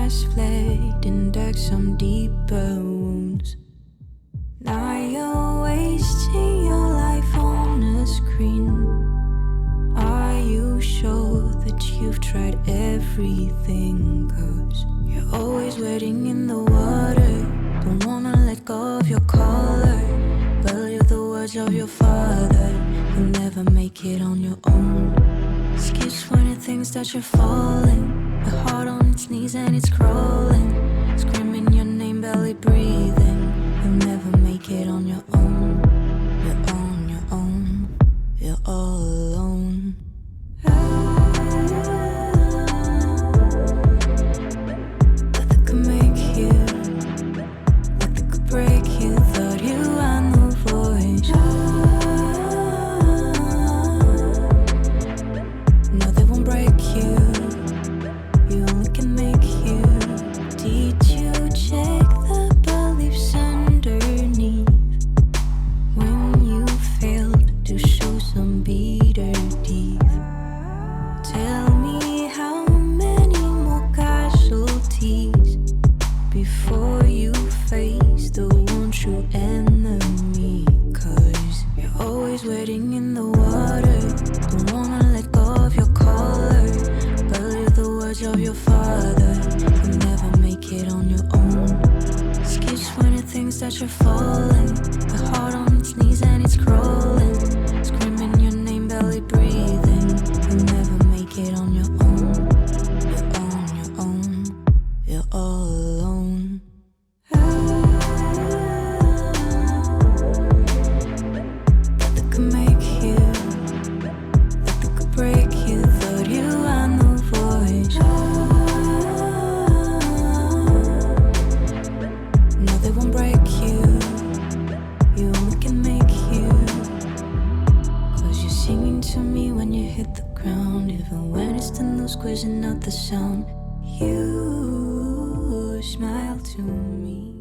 has flagged and dug some deeper wounds. Now you're wasting your life on a screen. Are you sure that you've tried everything? 'Cause you're always waiting in the water. Don't wanna let go of your collar. Value the words of your father. You'll never make it on your own. Skips funny things that you're falling. Your heart on its knees and it's crawling. Screaming your name, barely breathing. You'll never make it on your own. You're on your own. You're all alone. Nothing could make you. Nothing could break you. Thought you had no voice. No, they won't break you. You only can make you. Did you check the beliefs underneath? When you failed to show some bitter teeth. Tell me how many more casualties before you face the one true enemy. 'Cause you're always waiting in the water. Don't wanna let go of your collar. Value the words of your father. You'll never make it on your own. Skips funny things that you're falling. Your heart on its knees and it's crawling. Screaming your name, barely breathing. You'll never make it on your own. You're on your own. You're all alone. Nothing could make you. Nothing could break you. Thought you had no voice. No, they won't break you. You only can make you. 'Cause you're singing to me when you hit the ground. Even when it's the note squeezing out the sound. You smile to me.